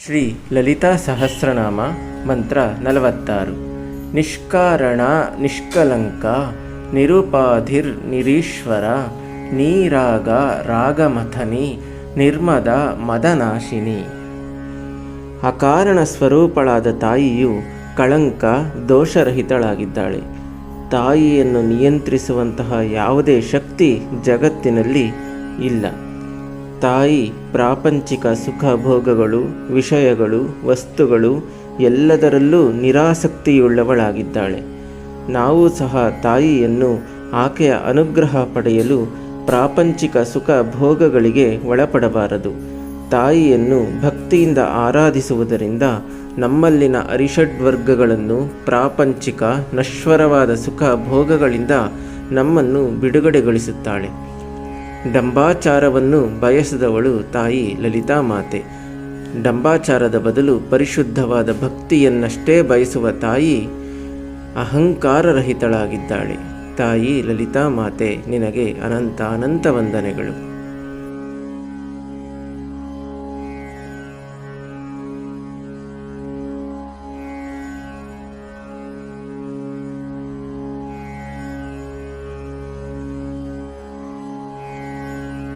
ಶ್ರೀ ಲಲಿತಾ ಸಹಸ್ರನಾಮ ಮಂತ್ರ 46. ನಿಷ್ಕಾರಣ ನಿಷ್ಕಲಂಕ ನಿರುಪಾಧಿರ್ ನಿರೀಶ್ವರ ನೀರಾಗ ರಾಗಮಥನಿ ನಿರ್ಮದ ಮದನಾಶಿನಿ. ಅಕಾರಣ ಸ್ವರೂಪಳಾದ ತಾಯಿಯು ಕಳಂಕ ದೋಷರಹಿತಳಾಗಿದ್ದಾಳೆ. ತಾಯಿಯನ್ನು ನಿಯಂತ್ರಿಸುವಂತಹ ಯಾವುದೇ ಶಕ್ತಿ ಜಗತ್ತಿನಲ್ಲಿ ಇಲ್ಲ. ತಾಯಿ ಪ್ರಾಪಂಚಿಕ ಸುಖ ಭೋಗಗಳು, ವಿಷಯಗಳು, ವಸ್ತುಗಳು ಎಲ್ಲದರಲ್ಲೂ ನಿರಾಸಕ್ತಿಯುಳ್ಳವಳಾಗಿದ್ದಾಳೆ. ನಾವು ಸಹ ತಾಯಿಯನ್ನು ಆಕೆಯ ಅನುಗ್ರಹ ಪಡೆಯಲು ಪ್ರಾಪಂಚಿಕ ಸುಖ ಭೋಗಗಳಿಗೆ ಒಳಪಡಬಾರದು. ತಾಯಿಯನ್ನು ಭಕ್ತಿಯಿಂದ ಆರಾಧಿಸುವುದರಿಂದ ನಮ್ಮಲ್ಲಿನ ಅರಿಷಡ್ವರ್ಗಗಳನ್ನು, ಪ್ರಾಪಂಚಿಕ ನಶ್ವರವಾದ ಸುಖ ಭೋಗಗಳಿಂದ ನಮ್ಮನ್ನು ಬಿಡುಗಡೆಗೊಳಿಸುತ್ತಾಳೆ. ಡಂಬಾಚಾರವನ್ನು ಬಯಸಿದವಳು ತಾಯಿ ಲಲಿತಾ ಮಾತೆ. ಡಂಬಾಚಾರದ ಬದಲು ಪರಿಶುದ್ಧವಾದ ಭಕ್ತಿಯನ್ನಷ್ಟೇ ಬಯಸುವ ತಾಯಿ ಅಹಂಕಾರರಹಿತಳಾಗಿದ್ದಾಳೆ. ತಾಯಿ ಲಲಿತಾ ಮಾತೆ, ನಿನಗೆ ಅನಂತ ವಂದನೆಗಳು.